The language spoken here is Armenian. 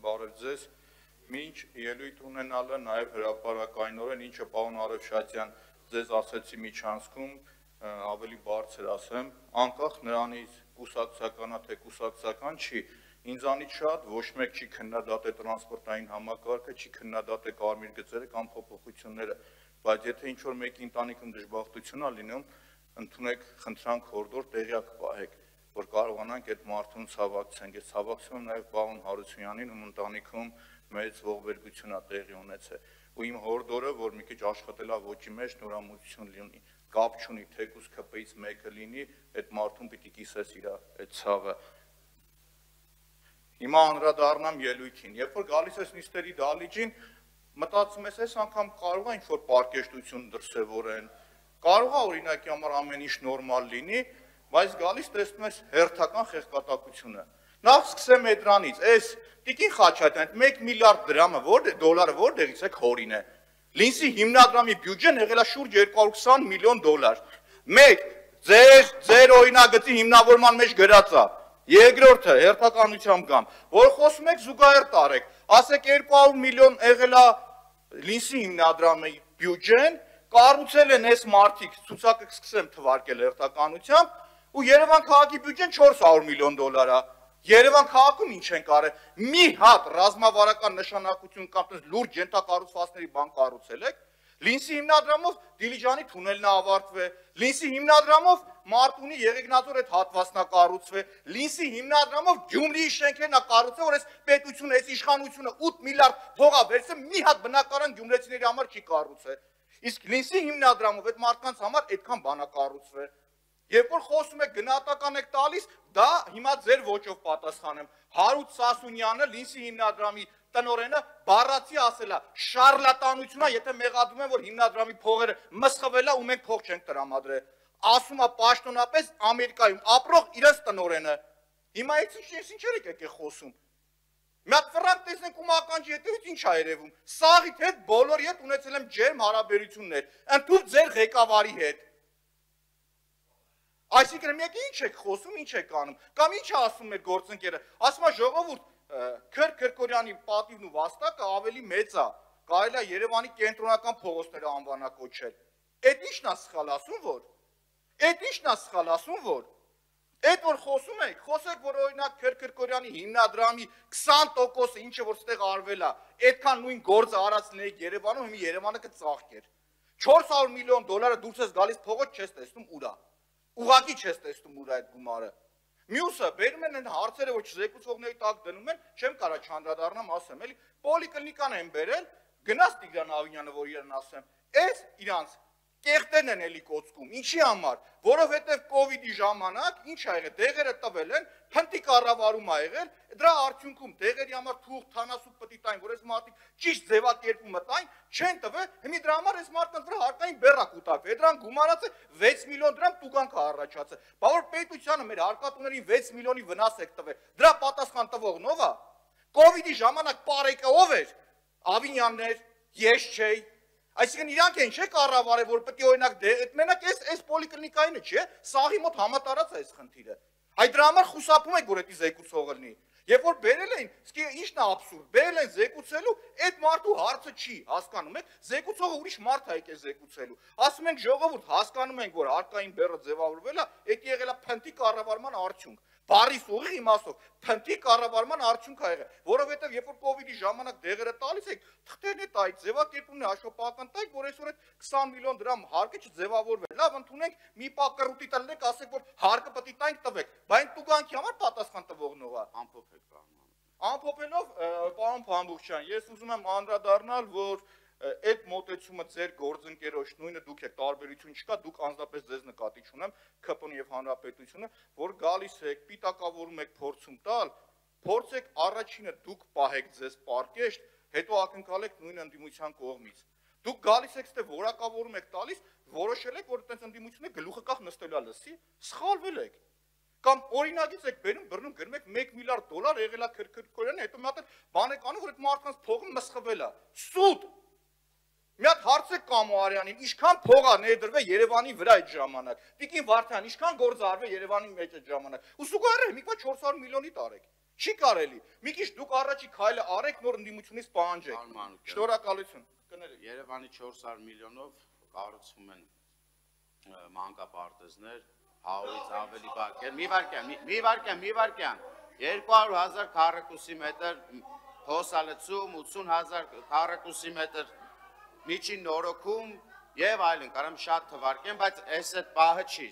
բարև ձեզ, մինչ ելույթ ունենալը նաև հրապարակայնորեն, ինչը պարոն Արևշատյան ձեզ ասեցի միջանցքում, ավելի բարձր ասեմ, անկախ նրանից կուսակցականա թե կուսակցական չի, ինձանից շատ ոչ մեկ չի քննադատել տրանսպորտային համակարգը, չի քննադատել կարմիր գծերը կամ փոփոխությունները, բայց եթե ինչ-որ մեկի ընտանիքում դժբախտություն է լինում, ընդունեք խնդրանք հորդոր տեղյակ պահեք, որ կարողանանք այդ մարդուն ցավակցենք, ես ցավակցում եմ նաև պարոն Հարությունյանին, ում ընտանիքում մեծ ողբերգություն է տեղի ունեցել, ու իմ հորդորը, որ մի քիչ աշխատելա ոճի մեջ նորամուծություն լինի, կապ չունի, թեկուզ ԿՊ-ից մեկը լինի, այդ մարդուն պիտի կիսես իր այդ ցավը։ Հիմա անդրադառնամ ելույթին, երբ որ գալիս ես նիստերի դահլիճին, մտածում ես, այս անգամ կարող է ինչ-որ պարկեշտություն դրսևորեն, կարող է օրինակի համար ամեն ինչ նորմալ լինի, բայց գալիս տեսնում ես հերթական խեղկատակությունը։ Նախ սկսեմ այդ դրանից, այս Տիկին Խաչատրյան, 1 միլիարդ դոլարը որտեղից է հորին է։ Լինսի հիմնադրամի բյուջեն եղել է շուրջ 220 միլիոն դոլար։ Մեկ, ձեր օրինագծի հիմնավորման մեջ գրած է։ Երկրորդը հերթականությամբ կամ, որ խոսում եք զուգահեռ տարեք, ասեք 200 միլիոն եղել է Լինսի հիմնադրամի բյուջեն, կառուցել են այս մարդիկ, ցուցակը սկսեմ թվարկել հերթականությամբ, ու Երևան քաղաքի բյուջեն 400 միլիոն դոլար է։ Երևան քաղաքում ինչ են կարել, մի հատ ռազմավարական նշանակություն կամ լուրջ ենթակառուցվածքների բան կառուցել եք, Լինսի հիմնադրամով Դիլիջանի թունելն է ավարտվել, Լինսի հիմնադրամով Մարտունի Եղեգնաձոր այդ հատվածն է կառուցվել, Լինսի հիմնադրամով Գյումրիի շենքերն է կառուցվել, որ այս պետությունը, այս իշխանությունը 8 միլիարդ փող է վերցել, մի հատ բնակարան գյումրեցիների համար չի կառուցել։ Իսկ Լինսի հիմնադրամով այդ մարդկանց համար այդքան բան է կառուցվել։ Երբ որ խոսում եք գնահատական եք տալիս, դա հիմա ձեր ոճով պատասխանեմ։ Հարութ Սասունյանը Լինսի հիմնադրամի տնօրենը բառացի ասել է, շարլատանություն է, եթե մեղադրում են, որ հիմնադրամի փողերը մսխվել է ու մենք փող չենք տրամադրել։ Ասում է պաշտոնապես Ամերիկայում ապրող իրենց տնօրենը։ Հիմա ինչեր եք խոսում։ Մի հատ ֆրանկ տեսնենք ում ականջի հետևից ինչ է երևում։ Սաղիթ հետ բոլորի հետ ունեցել եմ ջերմ հարաբերություններ, ընդհանուր ձեր ղեկավարի հետ։ Այսինքն մեկը ինչ եք խոսում, ինչ եք անում, կամ ինչ է ասում մեր գործընկերը, ասում է ժողովուրդ, Քրկորյանի պատիվն ու վաստակը ավելի մեծ է, կարելի է Երևանի կենտրոնական փողոցները անվանակոչել։ Այդ ի՞նչն է սխալ ասում, որ։ Այդ ի՞նչն է սխալ ասում, որ։ Այդ որ խոսում եք, խոսեք, որ օրինակ Քրկորյանի հիմնադրամի 20%-ը ինչը որ ստեղ արվել է, այդքան նույն գործը արած լինեիք Երևանում, հիմա Երևանը կծաղկեր։ 400 միլիոն դոլարը դուրս ես գալիս փողոց չես տեսնում ուր է։ Ուղղակի չես տեսնում ուր այդ գումարը։ Մյուսը բերում են հարցերը, որ զեկուցողների տակ դնում են, չեմ կարա չանդրադառնամ, ասեմ, էլի պոլիկլինիկան են բերել, գնաց Տիգրան Ավինյանը, որ իրեն ասեմ, այս իրանց կեղտերն են էլի կոծկում, ինչի համար, որովհետև կովիդի ժամանակ ինչ ա եղել, դեղերը տվել են, փնտի կառավարում ա եղել, դրա արդյունքում դեղերի համար թուղթ, թանասուկ պտի տային, որ այս մարդիկ ճիշտ ձևակերպումը տային, չեն տվել, հիմա դրա համար այս մարդկանց վրա հարկային բեռ ա կուտակվել, դրան գումարած է 6 միլիոն դրամ տուգանք ա առաջացել, բա որ պետությանը մեր հարկատուներին 6 միլիոնի վնաս եք տվել, դրա պատասխան տվողն ով ա, կովիդի ժամանակ պարեկը ով էր, Ավինյանն էր, ես չէի, այսինքն իրանք են չէ կառավարել, որ պետք է օրինակ մենակ այս պոլիկլինիկայինը չէ, սաղի մոտ համատարած է այս խնդիրը։ Այ դրա համար խուսափում եք, որ դա զեկուցողը լինի։ Երբ որ բերել էին, ի՞նչն է աբսուրդ, բերել են զեկուցելու, այդ մարդու հարցը չի, հասկանում եք, զեկուցողը ուրիշ մարդ է եկել զեկուցելու։ Ասում ենք ժողովուրդ, հասկանում ենք, որ հարկային բեռը ձևավորվել է, դա եղել է փնտի կառավարման արդյունք։ Բարի ուղիղ իմաստով փնտի կառավարման արդյունք ա եղել, որովհետև երբ որ կովիդի ժամանակ դեղերը տալիս եք, թղթերն է տայք, ձևակերպումն է հաշվապահական տայք, որ այսօր այդ 20 միլիոն դրամ հարկը չձևավորվել։ Լավ, ընդունենք մի պակռուտի տնենք, ասեք, որ հարկը պետք է տանք տվեք, բայց տուգանքի համար պատասխան տվողն ով է։ Ամփոփելով, պարոն Փամբուխչյան, ես ուզում եմ անդրադառնալ, որ այդ մոտեցումը ձեր գործընկերոջ նույնը դուք եք, տարբերություն չկա, դուք անձնապես ձեզ նկատի չունեմ, ԿՊ-ն եւ Հանրապետությունը, որ գալիս եք, պիտակավորում եք փորձում տալ, փորձեք առաջինը դուք պահեք ձեզ պարկեշտ, հետո ակնկալեք նույն ընդդիմության կողմից։ Դուք գալիս եք, ստե որակավորում եք տալիս, որոշել եք, որ այդպես ընդդիմությունը գլուխը կախ նստելու է լսի, սխալվել եք։ Կամ օրինագից եք բերում, բռնում, գրում եք 1 միլիարդ դոլար եղել է Քրկորյանը, հետո մի հատ բան եք անում, որ այդ մարդկանց փողը մսխվել է։ Սուտ։ Մի հատ հարցեք Կամո Արյանին, ինչքան փող է ներդրվել Երևանի վրա այդ ժամանակ։ Տիկին Վարդան, ինչքան գործ արվել Երևանի մեջ այդ ժամանակ։ Ու զուգահեռ մի քիչ 400 միլիոնի տարեք։ Չի կարելի։ Մի քիչ դուք առաջի քայլը արեք, նոր ընդդիմությունից պահանջեք։ Շնորհակալություն։ Կներեք։ Երևանի 400 միլիոնով կառուցվում են մանկապարտեզներ, 100-ից ավելի բակեր։ Մի վարքյան։ 200,000 քառակուսի մետր հոսալցում, 80,000 քառակուսի մետր միջին նորոգում եւ այլն, կարամ շատ թվարկեմ, բայց այս այդ պահը չի։